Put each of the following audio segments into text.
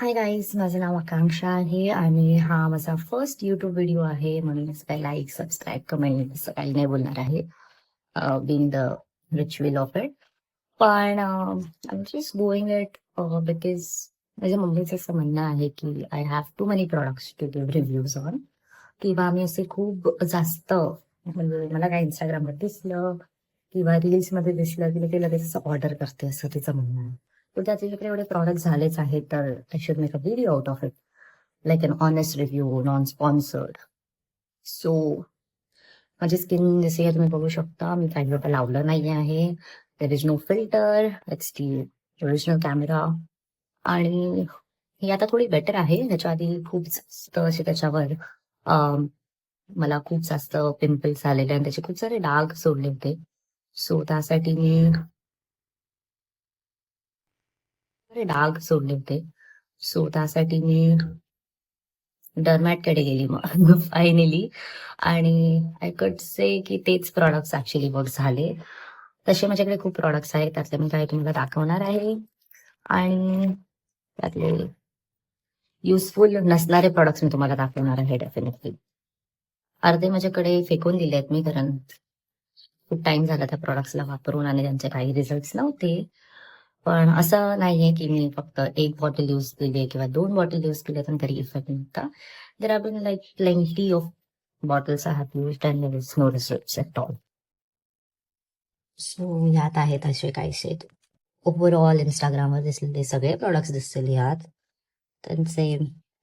Hi guys, माझं नाव आकांक्षा आहे आणि हा माझा फर्स्ट यूट्यूब व्हिडिओ आहे. म्हणून असं काही लाईक सबस्क्राईब कमेंट असं काही नाही बोलणार आहे, being the ritual of it. पण I am just going it because माझ्या मम्मीचं असं म्हणणं आहे की I have too many products to give reviews on, किंवा मी असे खूप जास्त, म्हणजे मला काय इंस्टाग्रामवर दिसलं किंवा रील्समध्ये दिसलं की ते लगेच असं ऑर्डर करते, असं तिचं म्हणणं आहे. तर त्याच्याकडे एवढे प्रॉडक्ट झालेच आहेत, तर I should make a video out of it, like an honest review, non sponsored. So माझी स्किन जसे तुम्ही बघू शकता, मी काही लोक लावलं नाही आहे. There is no filter, it's the original camera. आणि ही आता थोडी बेटर आहे. ह्याच्या आधी खूप जास्त असे त्याच्यावर मला खूप जास्त पिंपल्स आलेले आणि त्याचे खूप सारे डाग सोडले होते. सो त्यासाठी मी डाग सोडले होते. सो त्यासाठी मी डर्मॅटकडे गेली मग फायनली. आणि आय कड से की तेच प्रॉडक्ट्स ऍक्च्युली वर्क झाले. तसे माझ्याकडे खूप प्रॉडक्ट्स आहेत, त्यातले मी काही तुम्हाला दाखवणार आहे. आणि त्यातले युजफुल नसणारे प्रॉडक्ट्स मी तुम्हाला दाखवणार आहे डेफिनेटली. अर्धे माझ्याकडे फेकून दिले आहेत मी, कारण खूप टाइम झाला त्या प्रॉडक्ट्सला वापरून आणि त्यांचे काही रिझल्ट नव्हते. पण असं नाहीये की मी फक्त एक बॉटल यूज केली किंवा 2 बॉटल यूज केल्या तर तरी इफेक्ट नव्हता. There are been like plenty of bottles I have used and there is no results at all. So यात आहेत असे काहीसे ओव्हरऑल इंस्टाग्रामवर दिसलेले सगळे प्रॉडक्ट्स दिसतील यात. त्यांचे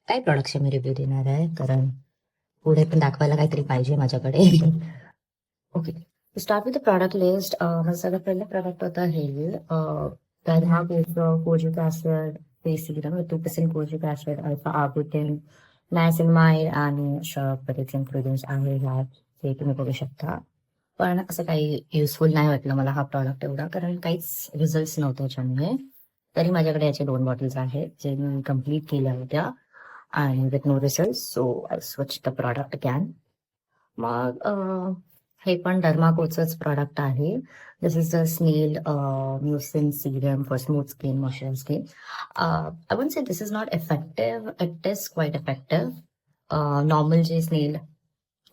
काही प्रॉडक्ट्सचे मी रिव्ह्यू देणार आहे, कारण पुढे पण दाखवायला काहीतरी पाहिजे माझ्याकडे. Okay, start with the product list. माझं सगळं पहिलं प्रॉडक्ट होता हे, तर हा kojic acid face serum, 2% kojic acid, alpha arbutin, niacinamide आणि अशा बरेच इन्ग्रेडियंट्स आहे ह्यात, हे तुम्ही बघू शकता. पण असं काही युजफुल नाही वाटलं मला हा प्रॉडक्ट एवढा, कारण काहीच रिझल्ट नव्हते याच्यामुळे. तरी माझ्याकडे याचे 2 बॉटल्स आहेत जे मी कम्प्लीट केल्या होत्या आणि with no result. So I switch the product again. मग हे पण डर्माकोचंच प्रॉडक्ट आहे. This is the snail mucin serum for smooth skin, moisture skin. I wouldn't say this is not effective, it is quite effective. Normal जे snail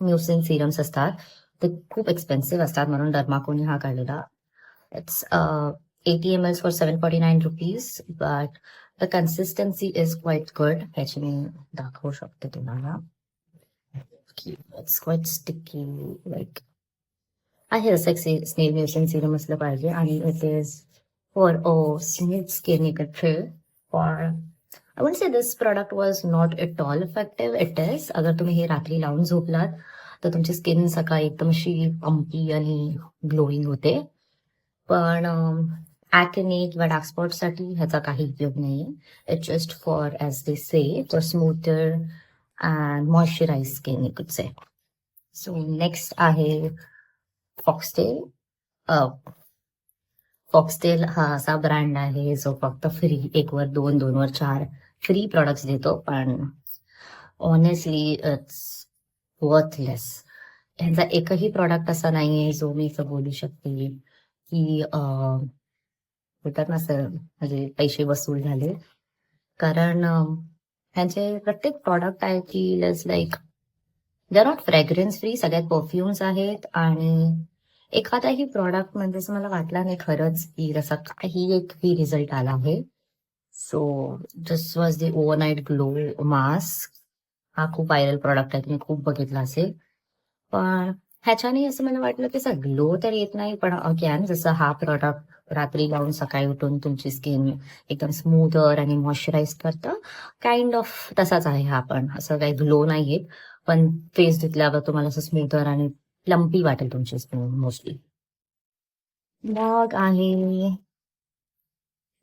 म्युसिन serums असतात ते खूप expensive असतात, म्हणून डर्माकोने हा काढलेला. It's 80 ml for 749 rupees, but the consistency is quite good. ह्याची मी दाखवू शकते तुम्हाला. इट्स क्वाईट स्टिकी, लाईक आहे असं एक स्नेल म्युसिन सिरम असलं पाहिजे. आणि it is for smooth skin. You can feel for, I wouldn't say this product was not at all effective. It is, अगर तुम्ही हे रात्री लावून झोपलात तर तुमची स्किन सकाळी एकदम अशी पंपी आणि ग्लोईंग होते. पण ॲक्ने किंवा डार्क स्पॉटसाठी ह्याचा काही उपयोग नाही आहे. It's just for, as they say, for smoother and moisturise skin, you could say. So next आहे फॉक्सटेल. फॉक्सटेल हा असा ब्रँड आहे जो फक्त फ्री 1 वर 2, 2 वर 4 फ्री प्रॉडक्ट्स देतो. पण ऑनेस्टली इट्स वर्थलेस. ह्यांचा एकही प्रॉडक्ट असा नाहीये जो मी असं बोलू शकते की बोलतात ना सर, म्हणजे पैसे वसूल झाले. कारण ह्यांचे प्रत्येक प्रॉडक्ट आहे की is like they are not fragrance free. सगळ्यात परफ्युम्स आहेत आणि एखादाही प्रॉडक्ट म्हणजे असं मला वाटला नाही खरंच की जसा काही एक फ्री रिझल्ट आला आहे. So this was the overnight glow mask. हा खूप व्हायरल प्रॉडक्ट आहे, तुम्ही खूप बघितला असेल. पण ह्याच्याने असं मला वाटलं की असं ग्लो तर येत नाही, पण अगेन जसं हा प्रॉडक्ट रात्री लावून सकाळी उठून तुमची स्किन एकदम स्मूथर आणि मॉइश्चराईज करतं, काइंड ऑफ तसाच आहे हा. पण असं काही ग्लो नाही येत, पण फेस धुतल्यावर तुम्हाला असं स्मूथर आणि प्लम्पी वाटेल तुमची स्किन मोस्टली. मग आहे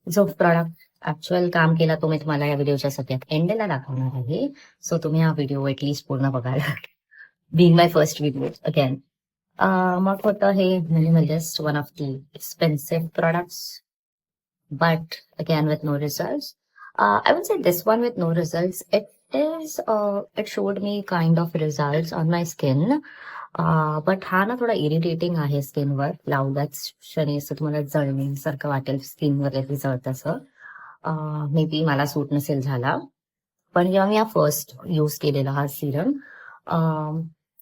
जो प्रॉडक्ट ऍक्च्युअल काम केला तो मी तुम्हाला या व्हिडिओच्या सगळ्यात एंडला दाखवणार आहे. सो तुम्ही हा व्हिडिओ एटलीस्ट पूर्ण बघायला, being my first video again. मग होतं हे Minimalist, one of the expensive products, but again with no results. I would say this one with no results. It showed me kind of results on my skin. But हा ना थोडा irritating आहे स्किनवर. लावल्याच क्षणी असं तुम्हाला जळण्यासारखं वाटेल, स्किन वगैरे जळत असं. मे बी मला सूट नसेल झाला. पण जेव्हा मी हा फर्स्ट यूज केलेला हा सिरम,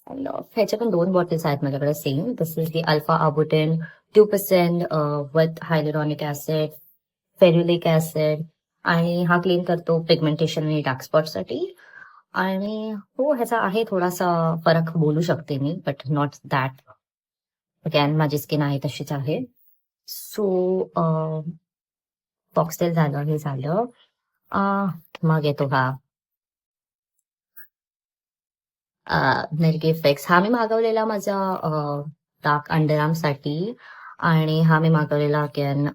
ह्याच्या पण 2 बॉटल्स आहेत माझ्याकडे same. This is the alpha arbutin 2% with hyaluronic acid, ferulic acid, आणि हा क्लीन करतो पिगमेंटेशन आणि डार्क स्पॉटसाठी. आणि हो, ह्याचा आहे थोडासा फरक बोलू शकते मी, बट नॉट दॅट. अगेन माझी स्किन आहे तशीच आहे. सो फॉक्सटेल झालं, हे झालं. मग येतो हा नेगेटिव्ह इफेक्ट्स. हा मी मागवलेला माझा डार्क अंडरआर्मसाठी, आणि हा मी मागवलेला अगेन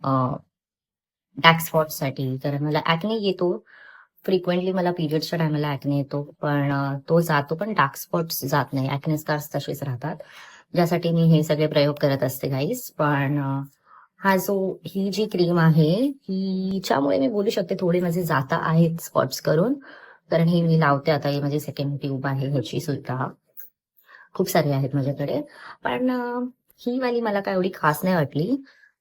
डार्क स्पॉटसाठी. कारण मला ऍक्ने येतो फ्रिक्वेंटली, मला पिरियड्सच्या टायमाला ऍक्ने येतो, पण तो जातो, पण डार्क स्पॉट्स जात नाही. ऍक्ने स्कार्स तसेच राहतात, ज्यासाठी मी हे सगळे प्रयोग करत असते गाईज. पण ही जी क्रीम आहे, हिच्यामुळे मी बोलू शकते थोडे माझे जाता आहेत स्पॉट्स करून. कारण ही मी लावते आता, ही माझी सेकंड ट्यूब आहे ह्याची सुद्धा. खूप सारे आहेत माझ्याकडे, पण ही वाली मला काय एवढी खास नाही वाटली.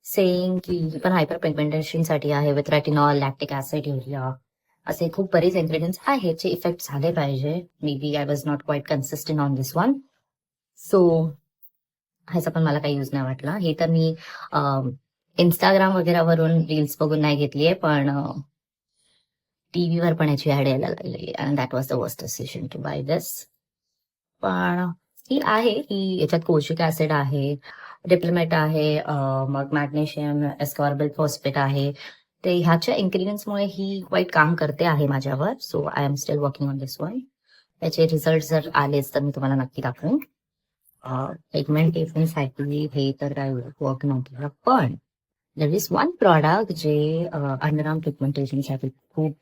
सेम की ही पण हायपर पिगमेंटेशनसाठी आहे, with retinol, lactic acid, urea, असे खूप बरेच इन्ग्रेडियंट्स आहेत जे इफेक्ट झाले पाहिजे. Maybe I was not quite consistent on this one. So ह्याचा पण मला काही यूज नाही वाटला. हे तर मी इंस्टाग्राम वगैरे वरून रील्स बघून नाही घेतलीये, पण टीव्हीवर पण याची ऍड यायला लागलेली, and that was the worst decision to buy this. पण ही आहे की याच्यात कोशिक ऍसिड आहे, डिप्लोमेट आहे, मग मॅग्नेशियम एस्कॉर्बिल फॉस्फेट आहे. ते ह्याच्या इन्ग्रेडियंट्समुळे ही वाईट काम करते आहे माझ्यावर. So I am still working on this one. त्याचे रिझल्ट जर आलेच तर मी तुम्हाला नक्की दाखवेन. पिगमेंटेशनसाठी हे तर काय वर्क नव्हतं, पण देयर इज वन प्रॉडक्ट जे अंडरआर्म पिगमेंटेशनसाठी खूप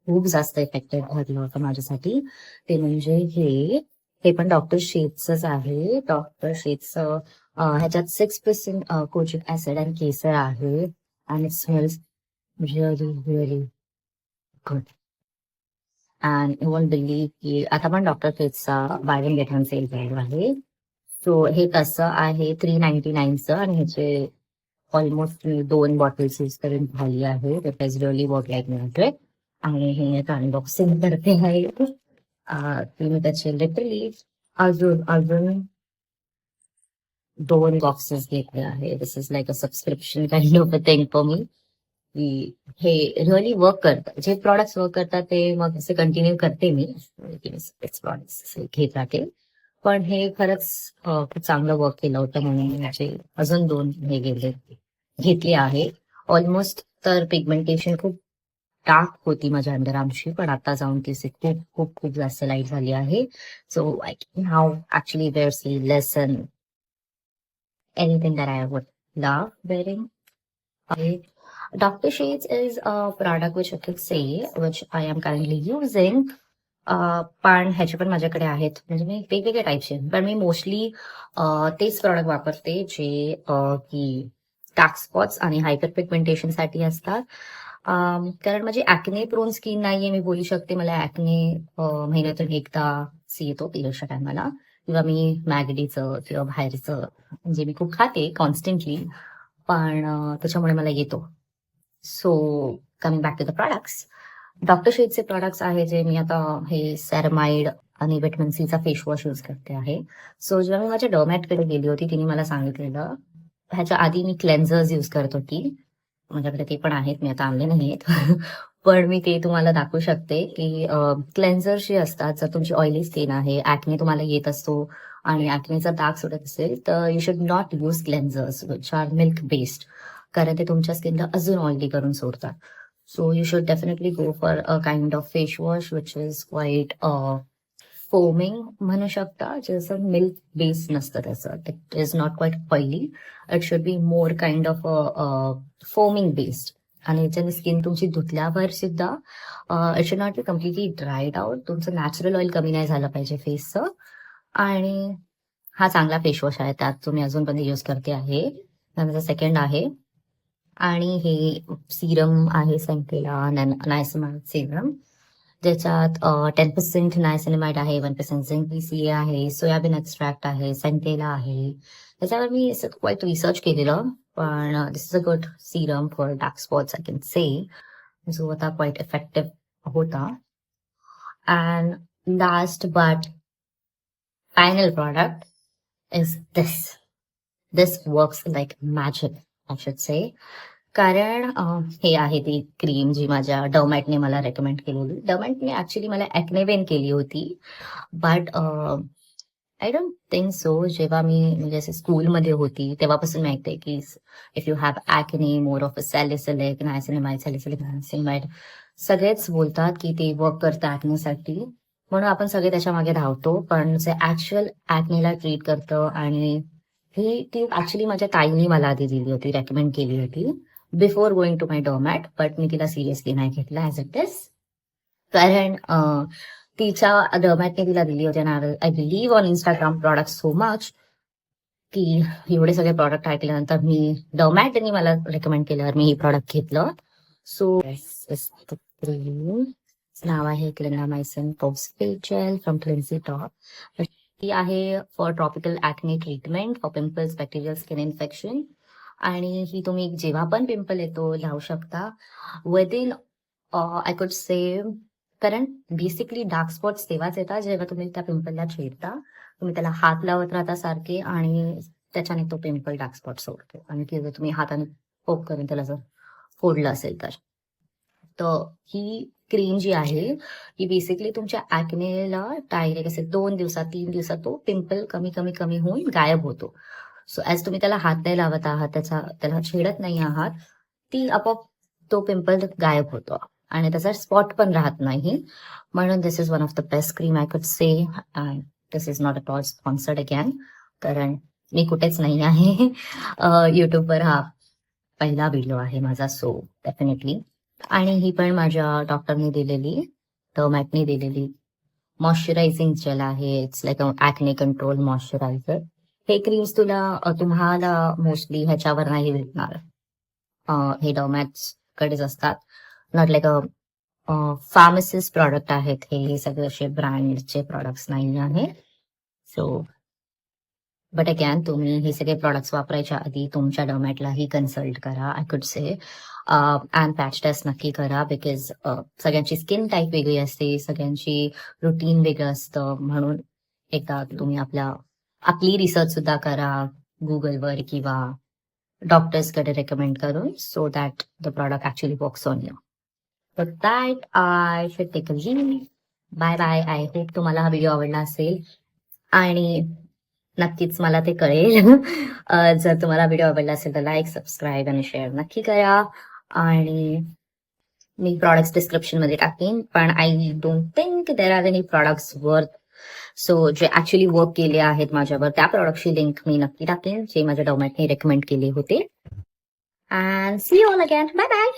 खूप जास्त इफेक्टिव्ह ठरलं होतं माझ्यासाठी. ते म्हणजे हे पण डॉक्टर शेट्सच आहे. डॉक्टर शेट्सचं ह्याच्यात 6% कोचिक ऍसिड आणि केसर आहे, and it smells really really good. And you won't believe की आता पण डॉक्टर शेट्सचा buy one get one sale चालू आहे. सो हे कसं आहे 399चं, आणि ह्याचे ऑलमोस्ट मी 2 बॉटल्स यूज करून झाली आहे. That is really work like मिळतोय. आणि हे अनबॉक्सिंग करते आहे. तुम्ही त्याचे लिटरली अजून अजून 2 बॉक्सेस घेतले आहे. This is like a subscription kind of a thing for me. की हे रिअली वर्क करतात. जे प्रॉडक्ट्स वर्क करतात ते मग असे कंटिन्यू करते मी, प्रॉडक्ट्स घेत राहते. पण हे खरंच खूप चांगलं वर्क केलं होतं, म्हणून माझे अजून 2 हे घेतले आहे. ऑलमोस्ट तर पिगमेंटेशन खूप डार्क होती माझ्या अंडरआर्मची, पण आता जाऊन ती खूप खूप खूप जास्त लाईट झाली आहे. So I can now actually wear sleeveless and anything that I would love wearing. Dr. Shades is a product which I could say, which I am currently using. पण ह्याचे पण माझ्याकडे आहेत, म्हणजे मी वेगवेगळ्या टाईपचे, पण मी मोस्टली तेच प्रॉडक्ट वापरते जे की डार्क स्पॉट्स आणि हायपर पिगमेंटेशनसाठी असतात. कारण माझी ऍक्ने प्रोन स्किन नाहीये, मी बोलू शकते. मला ऍक्ने महिन्यातून एकदा येतो पिरियडच्या टायमाला, किंवा मी मॅगडीचं किंवा बाहेरचं म्हणजे मी खूप खाते कॉन्स्टंटली, पण त्याच्यामुळे मला येतो. So coming back to the products, doctor शेडचे प्रोडक्ट्स आहे जे मी आता हे सेरमाइड आणि विटॅमिन सीचा फेस वॉश यूज करते आहे. सो जेव्हा मी माझ्या डर्मॅटकडे गेली होती, तिने मला सांगितलेलं, ह्याच्या आधी मी क्लेन्झर्स यूज करत होती. माझ्याकडे ते पण आहेत, मी आता आणले नाहीयेत. पण मी ते तुम्हाला दाखवू शकते की क्लेन्झर्स जे असतात, जर तुमची ऑइली स्किन आहे, ऍक्ने तुम्हाला येत असतो आणि ऍक्नेचा डाग सुटत असेल, तर you should not use cleansers which are milk based, कारण ते तुमच्या स्किनला अजून ऑइली करून सोडतात. So you should definitely go for a kind of face wash which is quite foaming म्हणू शकता, जसं मिल्क बेस्ड नसतं त्याचं. It is not quite oily, it should be more kind of foaming based. आणि याच्याने skin तुमची धुतल्यावर सुद्धा it should not be completely dried out. तुमचं नॅचरल ऑइल कमी नाही झालं पाहिजे फेसचं. आणि हा चांगला फेस वॉश आहे, त्यात तुम्ही अजूनपर्यंत यूज करते आहे. माझा सेकंड आहे. आणि हे सिरम आहे सेंटेला नायसिनामाइड सिरम, ज्याच्यात 10% नायसिनामाइड आहे, 1% झिंक PCA आहे, सोयाबीन एक्स्ट्रॅक्ट आहे, सेंटेला आहे. त्याच्यावर मी क्वाईट रिसर्च केलेलं, पण this is a good serum for dark spots, I can say. जो आता क्वाईट इफेक्टिव्ह होता. And last but final product is this works like magic I should say. कारण हे आहे ती क्रीम जी माझ्या डर्मॅटने मला रेकमेंड केलेली. डर्मॅटने ऍक्च्युली मला ॲक्नेवेन केली होती, but I don't think so. जेव्हा मी म्हणजे असं स्कूलमध्ये होती तेव्हापासून मी ऐकते की if you have acne, more of a salicylic, niacinamide, salicylic niacinamide, सगळेच बोलतात की ते वर्क करतं ॲक्नेसाठी. म्हणून आपण सगळे त्याच्या मागे धावतो, पण जे ऍक्च्युअल ॲक्नेला ट्रीट करतं आणि ही ती ऍक्च्युली माझ्या ताईने मला आधी दिली होती, रेकमेंड केली होती before going to my dermat, but मी तिला सिरियसली नाही घेतलं ॲज इट इज. कारण तिच्या डर्मॅटने तिला दिली होती आणि I believe on Instagram product so much की एवढे सगळे प्रॉडक्ट ऐकल्यानंतर मी डर्मॅटने मला रेकमेंड केल्यावर मी हे प्रॉडक्ट घेतलं. सो नाव आहे clindamycin post gel from क्लिन्सी top. ती आहे for tropical acne treatment for pimples, bacterial skin infection. आणि ही तुम्ही जेव्हा पण पिंपल येतो लावू शकता विदिन आय कुड से. कारण बेसिकली डार्क स्पॉट्स तेव्हाच येतात जेव्हा तुम्ही त्या पिंपलला छेडता, तुम्ही त्याला हात लावत राहता सारखे आणि त्याच्याने तो पिंपल डार्क स्पॉट सोडतो. आणि जर तुम्ही हाताने पोक करून त्याला जर फोडलं असेल तर ही क्रीम जी आहे ही बेसिकली तुमच्या ॲक्नेला डायरेक्ट असे 2 दिवसात 3 दिवसात तो पिंपल कमी कमी कमी होऊन गायब होतो. सो ॲज तुम्ही त्याला हात नाही लावत आहात, त्याला छेडत नाही आहात, ती आपोआप तो पिंपल गायब होतो आणि त्याचा स्पॉट पण राहत नाही. म्हणून this is one of the best cream I could say. And this is not at all sponsored again, कारण मी कुठेच नाही आहे. युट्यूबवर हा पहिला व्हिडिओ आहे माझा, सो डेफिनेटली. आणि ही पण माझ्या डॉक्टरने दिलेली, डर्मॅटने दिलेली मॉइश्चरायझिंग जेल आहे. It's like acne control moisturiser. हे क्रीम्स तुम्हाला मोस्टली ह्याच्यावर नाही भेटणार, हे डॉमॅट्स कडेच असतात. नॉट लाईक फार्मसिस्ट प्रॉडक्ट आहेत हे सगळे असे ब्रँडचे प्रॉडक्ट्स नाही आहे. सो बट अगेन तुम्ही हे सगळे प्रॉडक्ट्स वापरायच्या आधी तुमच्या डर्मॅटलाही कन्सल्ट करा I could say. And patch taste नक्की करा, बिकॉज सगळ्यांची स्किन टाईप वेगळी असते, सगळ्यांची रुटीन वेगळं असतं. म्हणून एकदा तुम्ही आपली रिसर्च सुद्धा करा गुगलवर किंवा डॉक्टर्सकडे रेकमेंड करून, so that the product actually works on you. For that I should take a leave. Bye bye. I hope तुम्हाला हा व्हिडिओ आवडला असेल आणि नक्कीच मला ते कळेल. जर तुम्हाला व्हिडिओ आवडला असेल तर लाईक, सबस्क्राईब आणि शेअर नक्की करा. आणि मी प्रॉडक्ट्स डिस्क्रिप्शनमध्ये टाकेन, पण I don't think there are any products worth. So जे ऍक्च्युअली वर्क केले आहेत माझ्यावर त्या प्रॉडक्टची लिंक मी नक्की टाकेन जे माझ्या डॉमॅटने रेकमेंड केले होते. And see you all again. Bye bye.